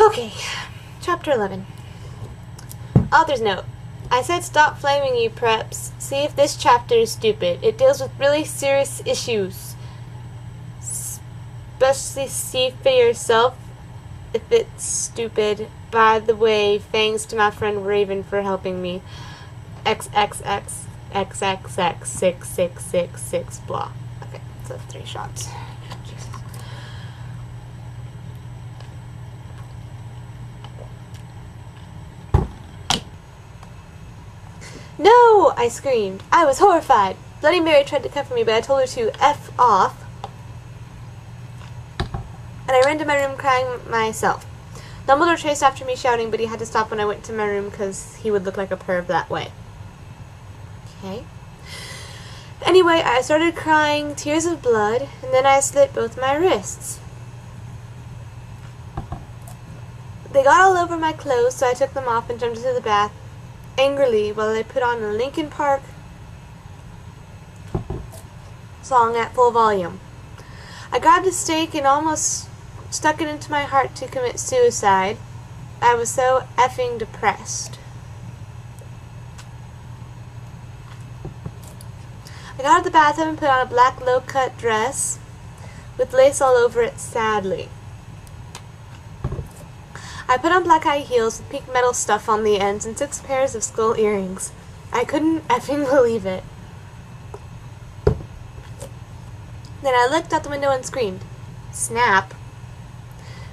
Okay, chapter 11. Author's note. I said stop flaming you preps. See if this chapter is stupid. It deals with really serious issues. Especially see for yourself if it's stupid. By the way, thanks to my friend Raven for helping me. XXX6666 blah. Okay, so 3 shots. Jesus. No! I screamed. I was horrified. Bloody Mary tried to comfort me, but I told her to F off. And I ran to my room crying myself. Dumbledore chased after me shouting, but he had to stop when I went to my room because he would look like a perv that way. Okay. Anyway, I started crying tears of blood, and then I slit both my wrists. They got all over my clothes, so I took them off and jumped into the bath angrily while I put on a Linkin Park song at full volume. I grabbed a stake and almost stuck it into my heart to commit suicide. I was so effing depressed. I got out of the bathtub and put on a black low-cut dress with lace all over it sadly. I put on black high heels with pink metal stuff on the ends and 6 pairs of skull earrings. I couldn't effing believe it. Then I looked out the window and screamed. Snap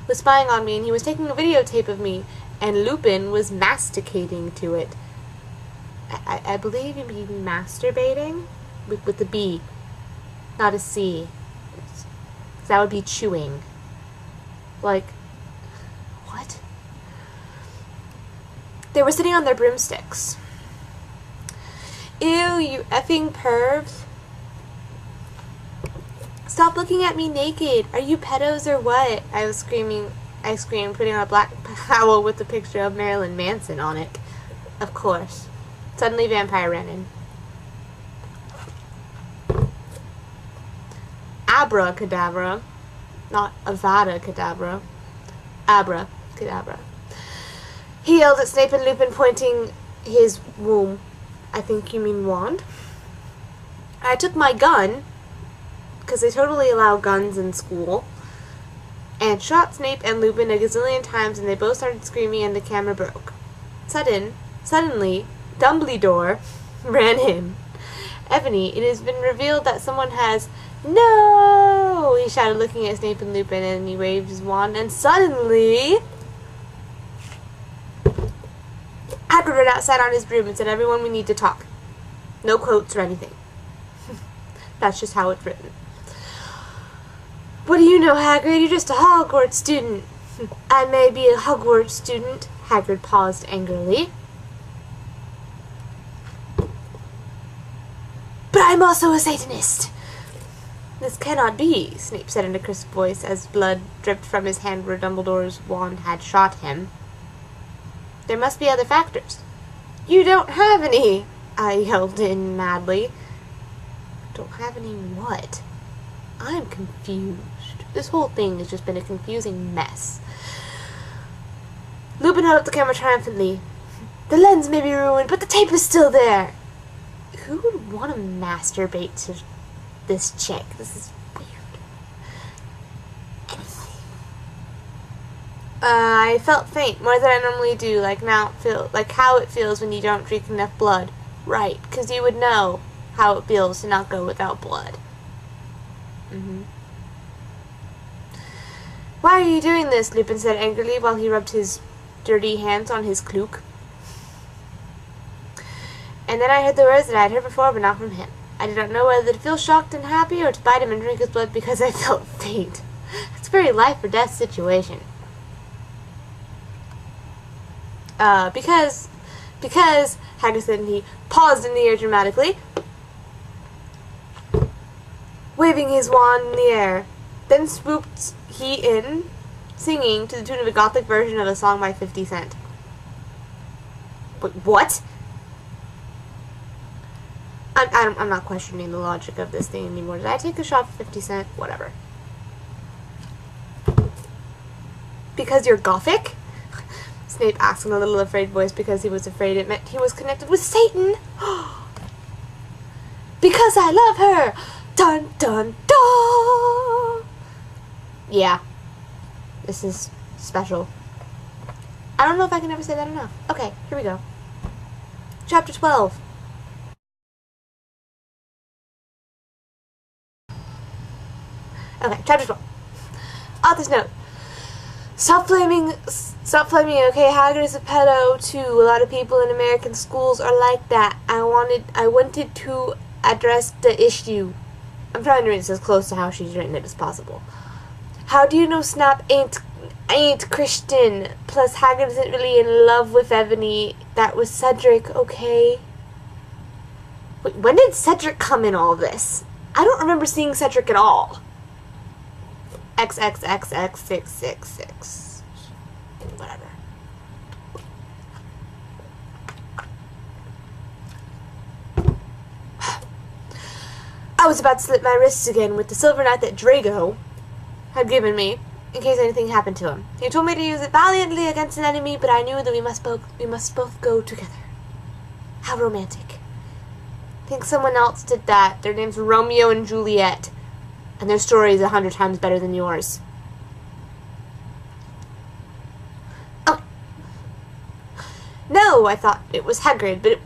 was spying on me, and he was taking a videotape of me, and Lupin was masticating to it. I believe you mean masturbating? With the B, not a C. That would be chewing. Like, what? They were sitting on their broomsticks. Ew, you effing pervs. Stop looking at me naked. Are you pedos or what? I screamed, putting on a black towel with a picture of Marilyn Manson on it. Of course. Suddenly Vampire ran in. Abracadabra. Not Avada Kedavra. Abracadabra. He yelled at Snape and Lupin, pointing his womb. I think you mean wand. I took my gun, because they totally allow guns in school, and shot Snape and Lupin a gazillion times, and they both started screaming and the camera broke. Suddenly, Dumbledore ran in. Ebony, it has been revealed that someone has... No! He shouted, looking at Snape and Lupin, and he waved his wand, and suddenly... Hagrid ran outside on his broom and said, everyone, we need to talk. No quotes or anything. That's just how it's written. What do you know, Hagrid? You're just a Hogwarts student. I may be a Hogwarts student. Hagrid paused angrily. But I'm also a Satanist. This cannot be, Snape said in a crisp voice as blood dripped from his hand where Dumbledore's wand had shot him. There must be other factors. You don't have any, I yelled in madly. Don't have any what? I'm confused. This whole thing has just been a confusing mess. Lupin held up the camera triumphantly. The lens may be ruined, but the tape is still there. Who would want to masturbate to this chick? This is weird. I felt faint, more than I normally do, like how it feels when you don't drink enough blood. Right, because you would know how it feels to not go without blood. Why are you doing this? Lupin said angrily while he rubbed his dirty hands on his cloak. And then I heard the words that I had heard before, but not from him. I did not know whether to feel shocked and happy or to bite him and drink his blood because I felt faint. It's a very life or death situation. Because, Hagrid said, and he paused in the air dramatically, waving his wand in the air. Then swooped he in, singing to the tune of a gothic version of a song by 50 Cent. Wait, what? I'm not questioning the logic of this thing anymore. Did I take a shot for 50 Cent? Whatever. Because you're gothic? Snape asked in a little afraid voice because he was afraid it meant he was connected with Satan. Because I love her! Dun dun dun! Yeah. This is special. I don't know if I can ever say that enough. Okay, here we go. Chapter 12. Okay, chapter 12. Author's note. Stop flaming, okay? Hagrid is a pedo, too. A lot of people in American schools are like that. I wanted to address the issue. I'm trying to read this as close to how she's written it as possible. How do you know Snap ain't Christian? Plus, Hagrid isn't really in love with Ebony. That was Cedric, okay? Wait, when did Cedric come in all this? I don't remember seeing Cedric at all. XXXX666. Whatever. I was about to slit my wrists again with the silver knife that Drago had given me, in case anything happened to him. He told me to use it valiantly against an enemy, but I knew that we must both go together. How romantic. I think someone else did that. Their name's Romeo and Juliet. And their story is 100 times better than yours. Oh. No, I thought it was Hagrid, but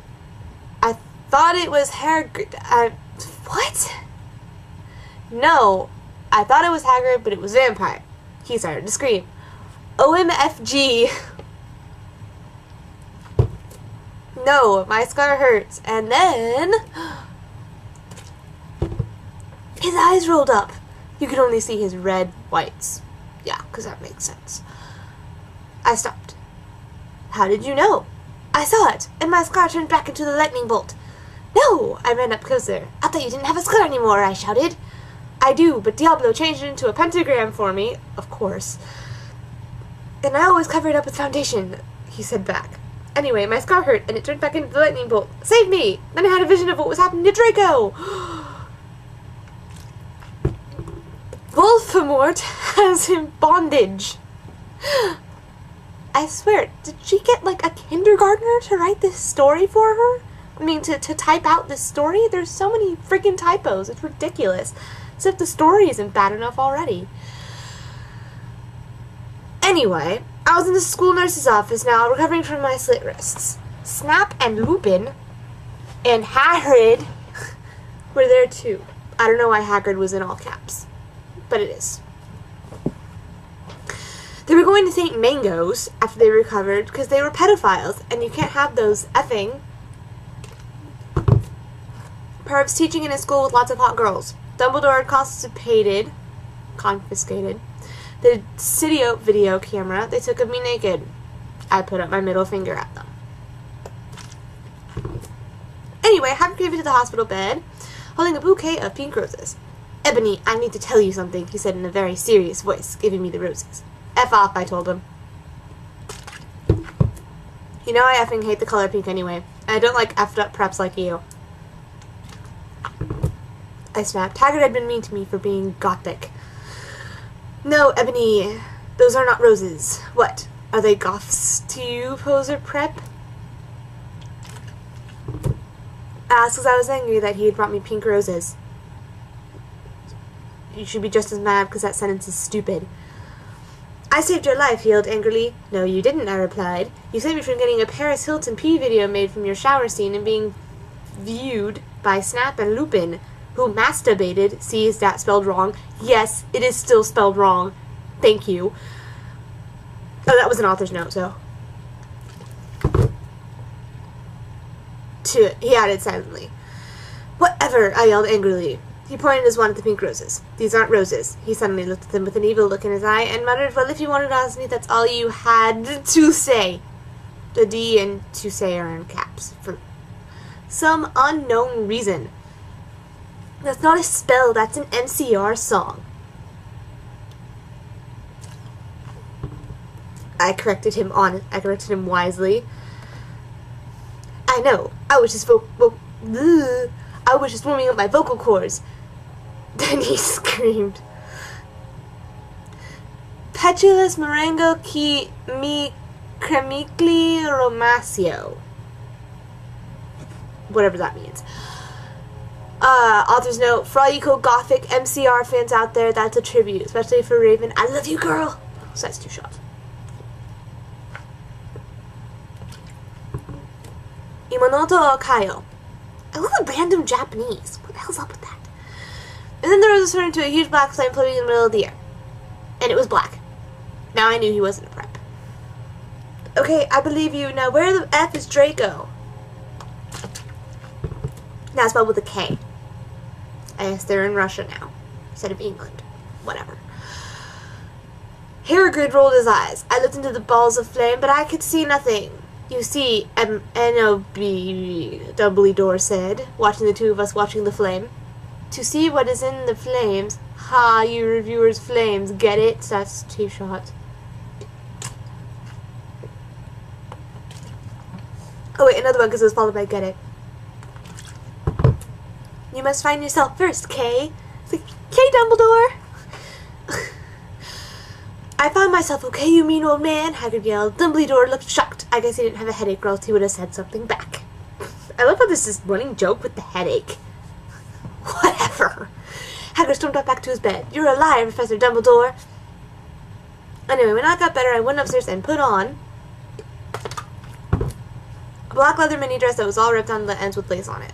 I thought it was Hagrid. What? No, I thought it was Hagrid, but it was Vampire. He started to scream. OMFG. No, my scar hurts. And then his eyes rolled up. You could only see his red whites. Yeah, because that makes sense. I stopped. How did you know? I saw it, and my scar turned back into the lightning bolt. No! I ran up closer. I thought you didn't have a scar anymore, I shouted. I do, but Diablo changed it into a pentagram for me, of course. And I always cover it up with foundation, he said back. Anyway, my scar hurt, and it turned back into the lightning bolt. Save me! Then I had a vision of what was happening to Draco! Voldemort has him bondage. I swear, did she get like a kindergartner to write this story for her? I mean, to type out this story? There's so many freaking typos. It's ridiculous. As if the story isn't bad enough already. Anyway, I was in the school nurse's office now, recovering from my slit wrists. Snap and Lupin and Hagrid were there too. I don't know why Hagrid was in all caps, but it is. They were going to St. Mango's after they recovered because they were pedophiles, and you can't have those effing pervs teaching in a school with lots of hot girls. Dumbledore had confiscated the City Oak video camera they took of me naked. I put up my middle finger at them. Anyway, Hagrid came into the hospital bed, holding a bouquet of pink roses. Ebony, I need to tell you something, he said in a very serious voice, giving me the roses. F off, I told him. You know I effing hate the color pink anyway. I don't like effed up preps like you. I snapped. Hagrid had been mean to me for being gothic. No, Ebony, those are not roses. What? Are they goths to you, poser prep? I asked because I was angry that he had brought me pink roses. You should be just as mad because that sentence is stupid. I saved your life, he yelled angrily. No, you didn't, I replied. You saved me from getting a Paris Hilton pee video made from your shower scene and being viewed by Snap and Lupin, who masturbated. See, is that spelled wrong? Yes, it is still spelled wrong. Thank you. Oh, that was an author's note, so. He added silently. Whatever, I yelled angrily. He pointed his wand at the pink roses. These aren't roses. He suddenly looked at them with an evil look in his eye and muttered, well, if you wanted to ask me, that's all you had to say. The D and to say are in caps. For some unknown reason. That's not a spell, that's an NCR song. I corrected him wisely. I know. I was just warming up my vocal cords. Then he screamed. Petulous Marengo mi Cremically Romacio. Whatever that means. Author's note, for all you cool Gothic MCR fans out there, that's a tribute, especially for Raven. I love you, girl! So that's 2 shots. Immortal Kaio. I love the random Japanese. What the hell's up with that? And then the roses turned into a huge black flame floating in the middle of the air. And it was black. Now I knew he wasn't a prep. Okay, I believe you. Now where the F is Draco? Now spelled with a K. I guess they're in Russia now, instead of England. Whatever. Harrogrid rolled his eyes. I looked into the balls of flame, but I could see nothing. You see, M.N.O.B. Dumbledore said, watching the two of us watching the flame. To see what is in the flames. Ha, you reviewers flames, get it? So that's 2 shots. Oh wait, another one because it was followed by get it. You must find yourself first, Kay. It's like, Kay Dumbledore! I found myself, okay, you mean old man? Hagrid yelled. Dumbledore looked shocked. I guess he didn't have a headache or else he would have said something back. I love how this is running joke with the headache. Whatever. Hagrid stormed off back to his bed. You're a liar, Professor Dumbledore. Anyway, when I got better, I went upstairs and put on a black leather mini dress that was all ripped on the ends with lace on it.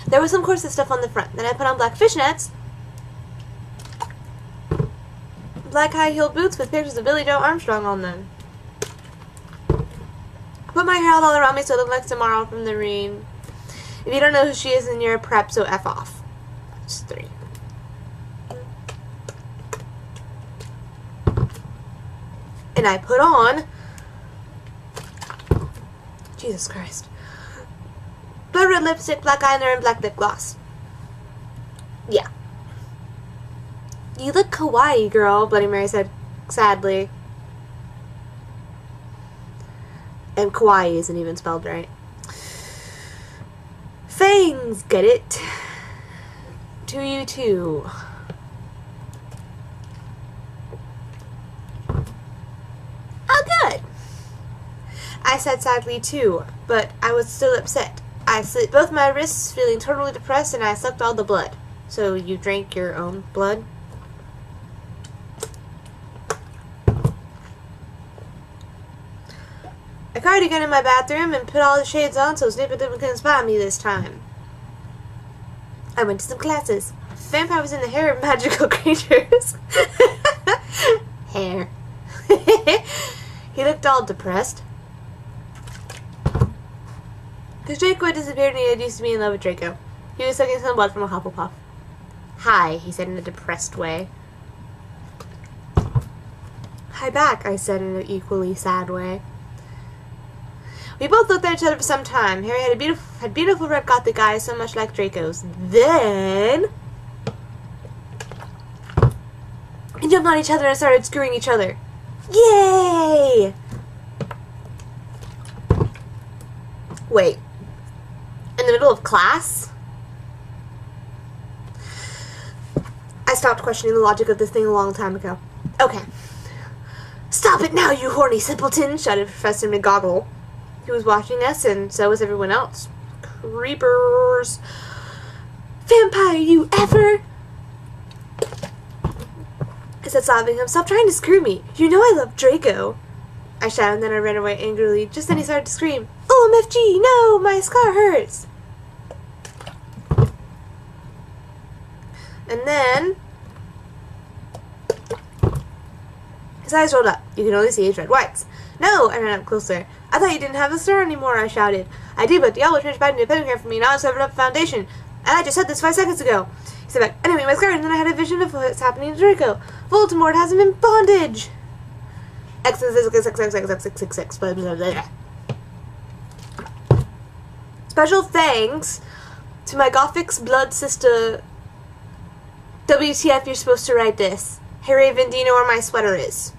There was some corset stuff on the front. Then I put on black fishnets, black high-heeled boots with pictures of Billy Joe Armstrong on them. I put my hair out all around me so it looked like Tomorrow from the Rain. If you don't know who she is, then you're a prep, so F off. That's 3. And I put on... Jesus Christ. Blood red lipstick, black eyeliner, and black lip gloss. Yeah. You look kawaii, girl, Bloody Mary said sadly. And kawaii isn't even spelled right. Fangs, get it? To you too. Oh, good. I said sadly too, but I was still upset. I slit both my wrists, feeling totally depressed, and I sucked all the blood. So you drank your own blood? I cried again in my bathroom and put all the shades on so Snape couldn't spot me this time. I went to some classes. Vampire was in the hair of magical creatures. Hair. He looked all depressed. Because Draco had disappeared and he had used to be in love with Draco. He was sucking some blood from a Hufflepuff. Hi, he said in a depressed way. Hi back, I said in an equally sad way. We both looked at each other for some time. Harry had beautiful red gothic eyes, so much like Draco's. Then we jumped on each other and started screwing each other. Yay! Wait. In the middle of class? I stopped questioning the logic of this thing a long time ago. Okay. Stop it now, you horny simpleton, shouted Professor McGoggle. He was watching us, and so was everyone else. Creepers. Vampire, you ever? I said, sobbing him, stop trying to screw me. You know I love Draco. I shouted, and then I ran away angrily. Just then he started to scream, OMFG, no, my scar hurts. And then his eyes rolled up. You could only see his red whites. No, I ran up closer. I thought you didn't have a star anymore, I shouted. I do, but the owl changed back into a pentagram for me, now it's covered up foundation. And I just said this 5 seconds ago. He said back, anyway, my scar, and then I had a vision of what's happening to Draco. Voldemort has him in bondage. Special thanks to my Gothic's blood sister. WTF, you're supposed to write this. Hey Raven, do you know where my sweater is?